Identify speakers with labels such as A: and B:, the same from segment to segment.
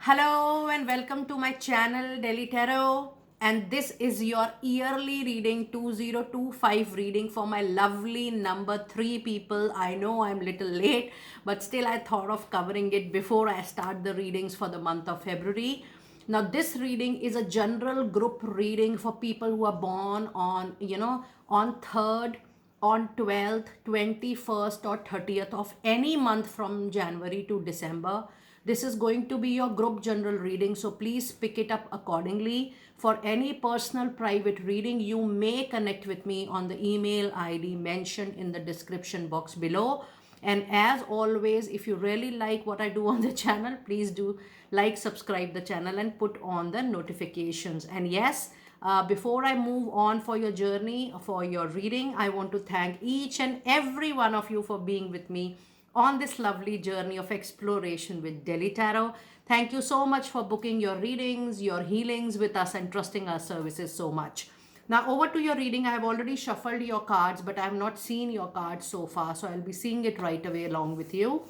A: Hello and welcome to my channel Delhi Tarot, and this is your yearly reading 2025 reading for my lovely number 3 people. I know I'm little late, but still I thought of covering it before I start the readings for the month of February. Now this reading is a general group reading for people who are born on on 3rd, on 12th, 21st, or 30th of any month from January to December. This is going to be your group general reading, so please pick it up accordingly. For any personal private reading, you may connect with me on the email ID mentioned in the description box below. And as always, if you really like what I do on the channel, please do like, subscribe the channel, and put on the notifications. And yes, before I move on for your journey, for your reading, I want to thank each and every one of you for being with me on this lovely journey of exploration with Delhi Tarot. Thank you so much for booking your readings, your healings with us, and trusting our services so much. Now, over to your reading. I have already shuffled your cards, but I have not seen your cards so far, so I'll be seeing it right away along with you.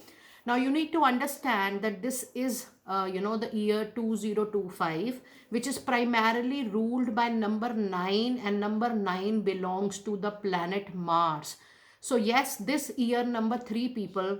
A: Now, you need to understand that this is, the year 2025, which is primarily ruled by number 9, and number 9 belongs to the planet Mars. So, yes, this year, number 3 people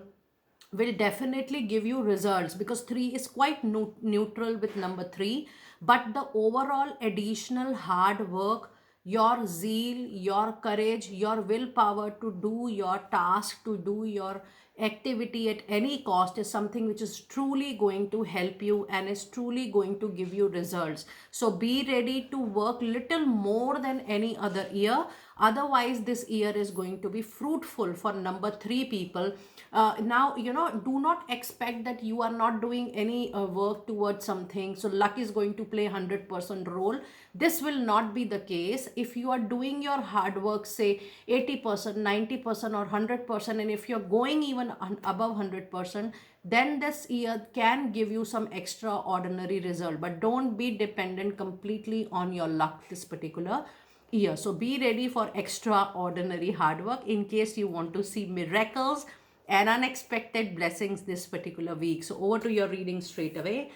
A: will definitely give you results because 3 is quite neutral with number 3, but the overall additional hard work, your zeal, your courage, your willpower to do your task, to do your activity at any cost is something which is truly going to help you and is truly going to give you results. So be ready to work little more than any other year. Otherwise, this year is going to be fruitful for number 3 people. Now, do not expect that you are not doing any work towards something. So luck is going to play 100% role. This will not be the case. If you are doing your hard work, say 80%, 90%, or 100%, and if you're going even above 100%, then this year can give you some extraordinary result. But don't be dependent completely on your luck this particular year. So be ready for extraordinary hard work in case you want to see miracles and unexpected blessings this particular week. So over to your reading straight away.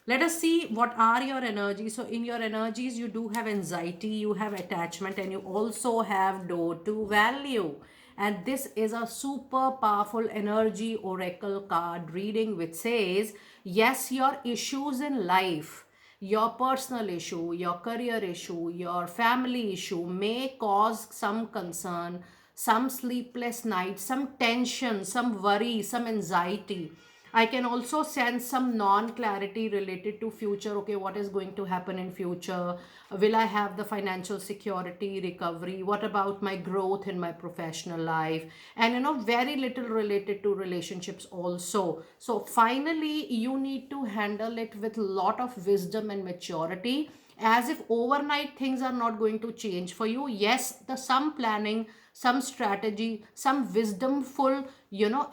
A: Let us see what are your energies. So in your energies, you do have anxiety, you have attachment, and you also have door to value. And this is a super powerful energy oracle card reading which says, yes, your issues in life, your personal issue, your career issue, your family issue may cause some concern, some sleepless nights, some tension, some worry, some anxiety. I can also sense some non-clarity related to future. Okay, what is going to happen in future? Will I have the financial security, recovery? What about my growth in my professional life? And very little related to relationships also. So finally, you need to handle it with a lot of wisdom and maturity, as if overnight things are not going to change for you. Yes, the some planning, some strategy, some wisdomful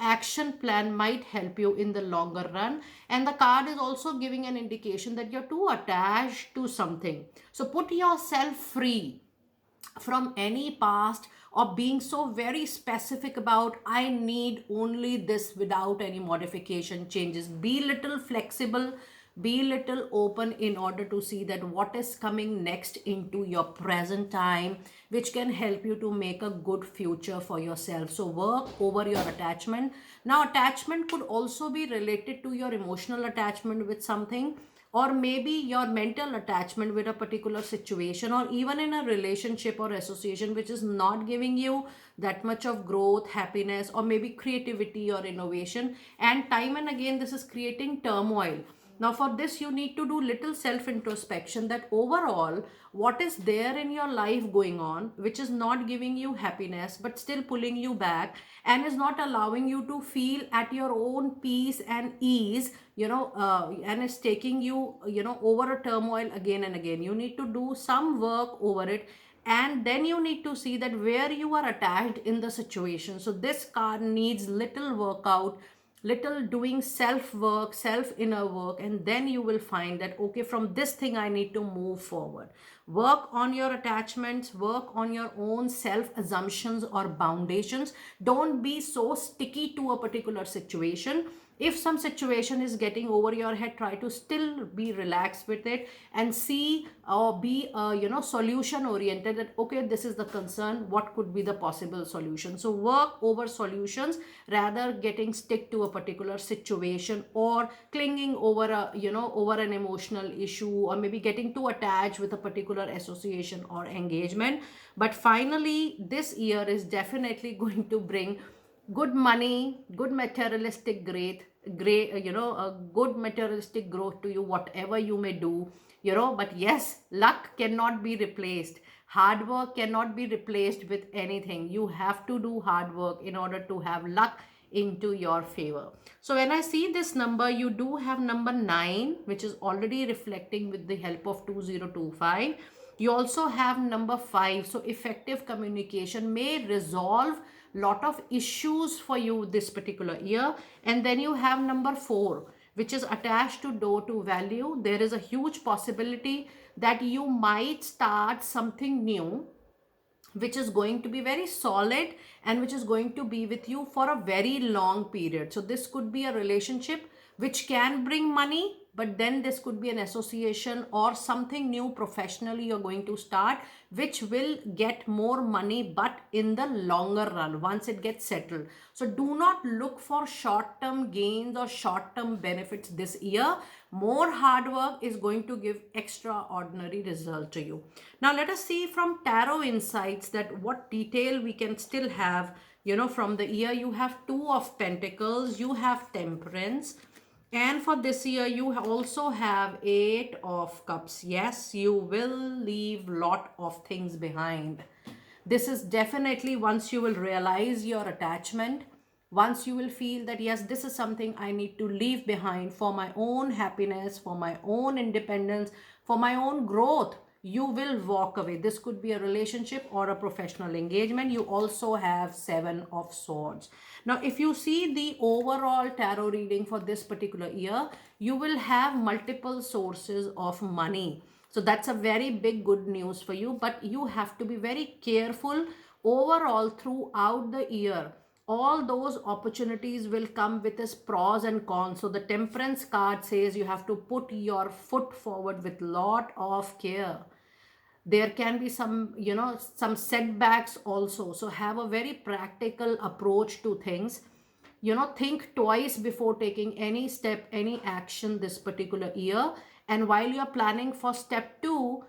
A: action plan might help you in the longer run. And the card is also giving an indication that you're too attached to something. So put yourself free from any past, or being so very specific about I need only this without any modification changes. Be little flexible, be little open in order to see that what is coming next into your present time, which can help you to make a good future for yourself. So work over your attachment. Now attachment could also be related to your emotional attachment with something, or maybe your mental attachment with a particular situation, or even in a relationship or association which is not giving you that much of growth, happiness, or maybe creativity or innovation. And time and again this is creating turmoil. Now for this you need to do little self introspection, that overall what is there in your life going on which is not giving you happiness but still pulling you back and is not allowing you to feel at your own peace and ease, and is taking you, over a turmoil again and again. You need to do some work over it, and then you need to see that where you are attached in the situation. So this card needs little workout, little doing self work, self inner work, and then you will find that okay, from this thing I need to move forward. Work on your attachments, work on your own self assumptions or foundations. Don't be so sticky to a particular situation. If some situation is getting over your head, try to still be relaxed with it and see or be solution oriented, that okay, this is the concern, what could be the possible solution. So work over solutions rather getting stick to a particular situation or clinging over over an emotional issue, or maybe getting too attached with a particular association or engagement. But finally this year is definitely going to bring good money, good materialistic a good materialistic growth to you, whatever you may do, but yes, luck cannot be replaced. Hard work cannot be replaced with anything. You have to do hard work in order to have luck into your favor. So when I see this number, you do have number 9, which is already reflecting with the help of 2025. You also have number 5. So effective communication may resolve lot of issues for you this particular year. And then you have number 4, which is attached to door to value. There is a huge possibility that you might start something new, which is going to be very solid and which is going to be with you for a very long period. So this could be a relationship which can bring money, but then this could be an association or something new professionally you're going to start, which will get more money, but in the longer run, once it gets settled. So do not look for short-term gains or short-term benefits this year. More hard work is going to give extraordinary result to you. Now let us see from tarot insights that what detail we can still have, from the year. You have 2 of Pentacles, you have Temperance, and for this year, you also have 8 of Cups. Yes, you will leave lot of things behind. This is definitely once you will realize your attachment, once you will feel that, yes, this is something I need to leave behind for my own happiness, for my own independence, for my own growth, you will walk away. This could be a relationship or a professional engagement. You also have 7 of Swords. Now, if you see the overall tarot reading for this particular year, you will have multiple sources of money. So that's a very big good news for you, but you have to be very careful overall throughout the year. All those opportunities will come with its pros and cons. So the Temperance card says you have to put your foot forward with lot of care. There can be some setbacks also, so have a very practical approach to things. Think twice before taking any step, any action this particular year. And while you're planning for step 2,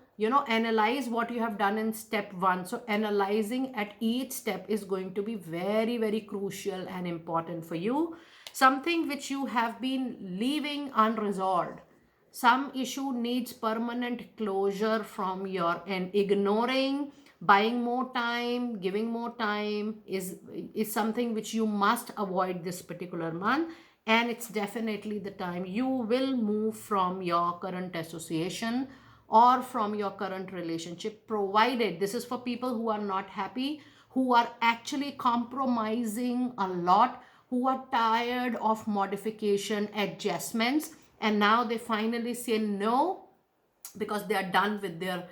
A: analyze what you have done in step 1. So analyzing at each step is going to be very, very crucial and important for you. Something which you have been leaving unresolved, some issue needs permanent closure from your end. Ignoring, buying more time, giving more time is something which you must avoid this particular month. And it's definitely the time you will move from your current association or from your current relationship, provided this is for people who are not happy, who are actually compromising a lot, who are tired of modification, adjustments, and now they finally say no because they are done with their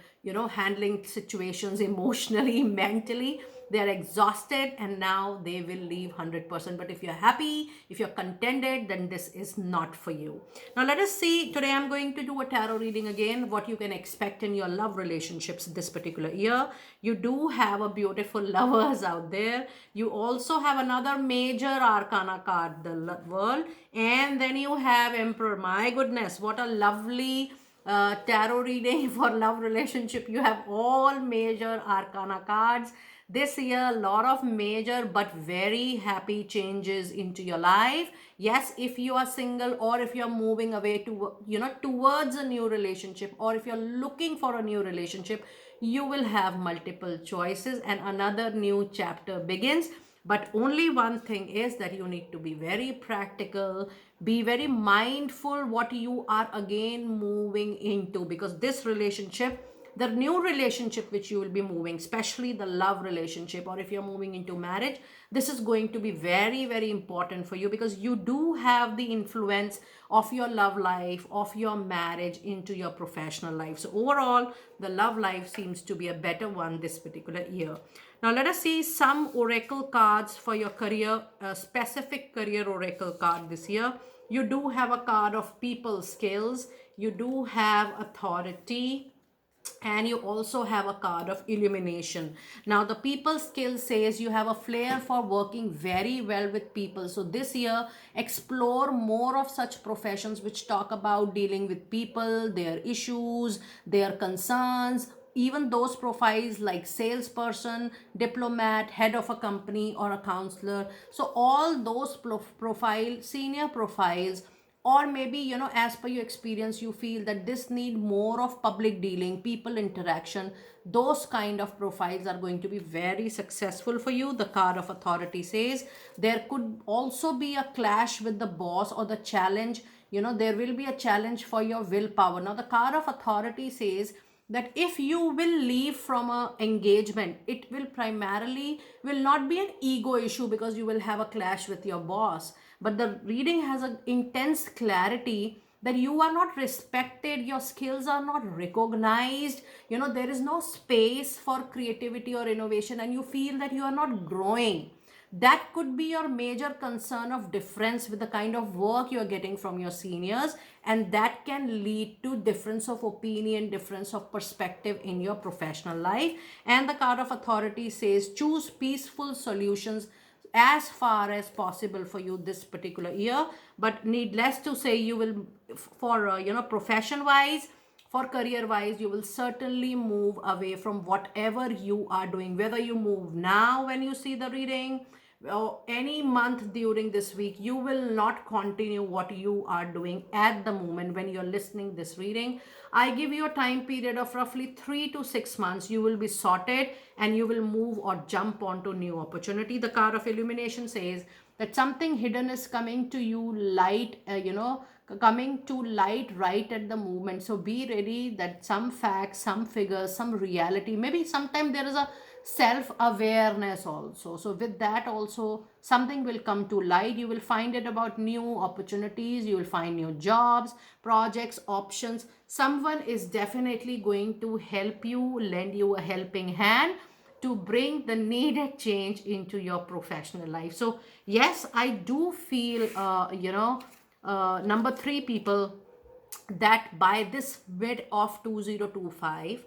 A: handling situations emotionally, mentally. They are exhausted and now they will leave 100%. But if you're happy, if you're contented, then this is not for you. Now let us see. Today I'm going to do a tarot reading again, what you can expect in your love relationships this particular year. You do have a beautiful lovers out there. You also have another major arcana card, the World, and then you have Emperor. My goodness, what a lovely tarot reading for love relationship. You have all major arcana cards this year. A lot of major but very happy changes into your life. Yes, if you are single, or if you're moving away to towards a new relationship, or if you're looking for a new relationship, you will have multiple choices and another new chapter begins. But only one thing is that you need to be very practical, be very mindful what you are again moving into, because this relationship, the new relationship which you will be moving, especially the love relationship, or if you're moving into marriage, this is going to be very, very important for you, because you do have the influence of your love life, of your marriage into your professional life. So overall, the love life seems to be a better one this particular year. Now let us see some oracle cards for your career, a specific career oracle card this year. You do have a card of people skills, you do have authority, and you also have a card of illumination. Now the people skill says you have a flair for working very well with people. So this year explore more of such professions which talk about dealing with people, their issues, their concerns, even those profiles like salesperson, diplomat, head of a company, or a counselor. So all those profile, senior profiles, or maybe as per your experience you feel that this need more of public dealing, people interaction, those kind of profiles are going to be very successful for you. The card of authority says there could also be a clash with the boss or the challenge. There will be a challenge for your willpower. Now the card of authority says that if you will leave from a engagement, it will primarily will not be an ego issue because you will have a clash with your boss, but the reading has an intense clarity that you are not respected, your skills are not recognized, there is no space for creativity or innovation, and you feel that you are not growing. That could be your major concern of difference with the kind of work you are getting from your seniors, and that can lead to difference of opinion, difference of perspective in your professional life. And the card of authority says choose peaceful solutions as far as possible for you this particular year. But needless to say, you will for profession wise, for career wise, you will certainly move away from whatever you are doing, whether you move now when you see the reading or any month during this week. You will not continue what you are doing at the moment when you're listening this reading. I give you a time period of roughly 3 to 6 months. You will be sorted and you will move or jump onto new opportunity. The card of illumination says that something hidden is coming to you light, coming to light right at the moment. So be ready that some facts, some figures, some reality, maybe sometime there is a self awareness also. So with that also something will come to light. You will find it about new opportunities, you will find new jobs, projects, options. Someone is definitely going to help you, lend you a helping hand to bring the needed change into your professional life. So yes, I do feel number 3 people, that by this mid of 2025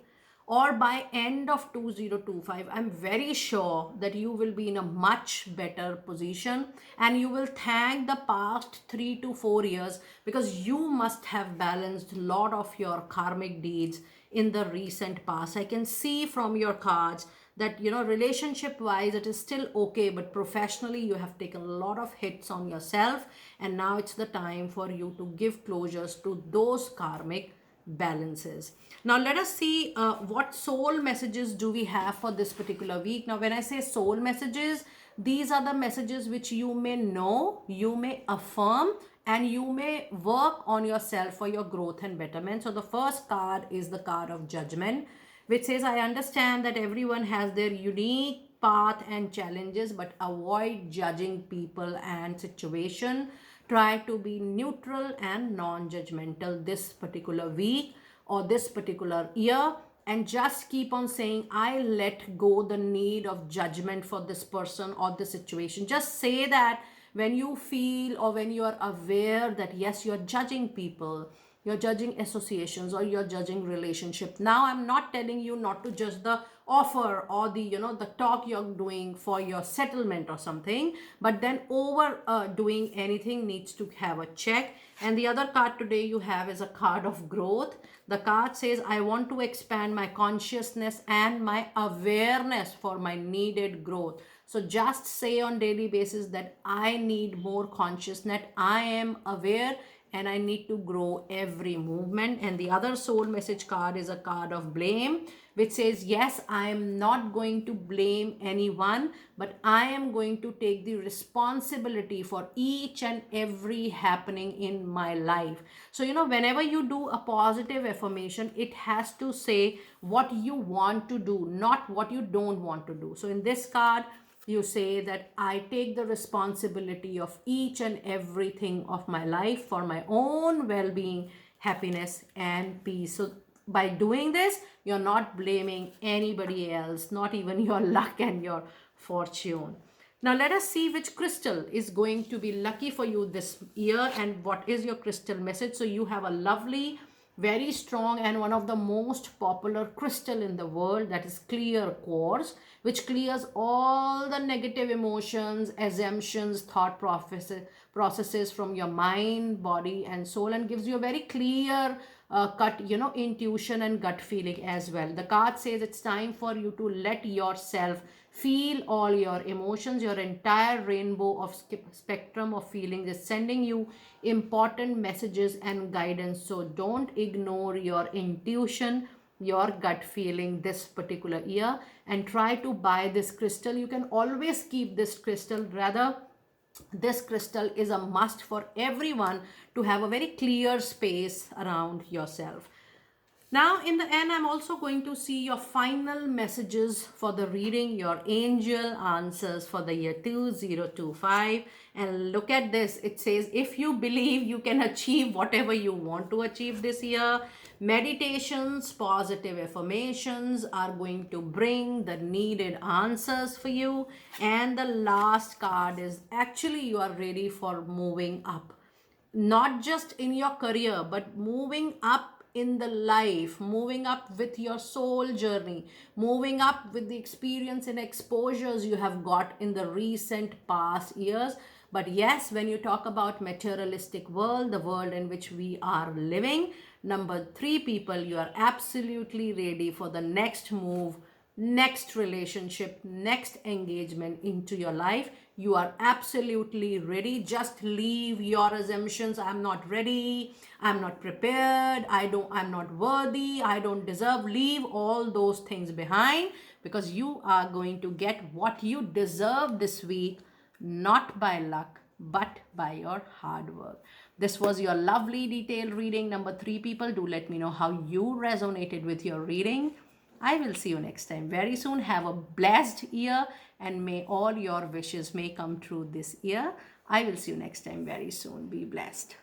A: or by end of 2025, I'm very sure that you will be in a much better position, and you will thank the past 3 to 4 years, because you must have balanced a lot of your karmic deeds in the recent past. I can see from your cards that relationship wise it is still okay, but professionally you have taken a lot of hits on yourself, and now it's the time for you to give closures to those karmic balances. Now let us see what soul messages do we have for this particular week. Now when I say soul messages, these are the messages which you may know, you may affirm, and you may work on yourself for your growth and betterment. So the first card is the card of judgment, which says, I understand that everyone has their unique path and challenges, but avoid judging people and situation. Try to be neutral and non-judgmental this particular week or this particular year, and just keep on saying, I let go the need of judgment for this person or the situation. Just say that when you feel or when you are aware that yes, you're judging people, you're judging associations, or you're judging relationship. Now I'm not telling you not to judge the offer or the the talk you're doing for your settlement or something, but then over doing anything needs to have a check. And the other card today you have is a card of growth. The card says, I want to expand my consciousness and my awareness for my needed growth. So just say on daily basis that I need more consciousness, I am aware, and I need to grow every movement. And the other soul message card is a card of blame, which says, yes, I am not going to blame anyone, but I am going to take the responsibility for each and every happening in my life. So, whenever you do a positive affirmation, it has to say what you want to do, not what you don't want to do. So in this card, you say that I take the responsibility of each and everything of my life for my own well-being, happiness, and peace. So by doing this, you're not blaming anybody else, not even your luck and your fortune. Now let us see which crystal is going to be lucky for you this year and what is your crystal message. So you have a lovely, very strong and one of the most popular crystal in the world, that is clear quartz, which clears all the negative emotions, assumptions, thought processes from your mind, body and soul, and gives you a very clear cut, intuition and gut feeling as well. The card says it's time for you to let yourself feel all your emotions. Your entire rainbow of spectrum of feelings is sending you important messages and guidance. So don't ignore your intuition, your gut feeling this particular year, and try to buy this crystal. You can always keep this crystal. Rather, this crystal is a must for everyone to have a very clear space around yourself. Now, in the end, I'm also going to see your final messages for the reading, your angel answers for the year 2025. And look at this. It says, if you believe you can achieve whatever you want to achieve this year, meditations, positive affirmations are going to bring the needed answers for you. And the last card is actually you are ready for moving up. Not just in your career, but moving up in the life, moving up with your soul journey, moving up with the experience and exposures you have got in the recent past years. But yes, when you talk about materialistic world, the world in which we are living, number 3 people, you are absolutely ready for the next move, next relationship, next engagement into your life. You are absolutely ready. Just leave your assumptions. I'm not ready, I'm not prepared, I'm not worthy, I don't deserve. Leave all those things behind, because you are going to get what you deserve this week, not by luck but by your hard work. This was your lovely detailed reading, number 3 people. Do let me know how you resonated with your reading. I will see you next time very soon. Have a blessed year and may all your wishes may come true this year. I will see you next time very soon. Be blessed.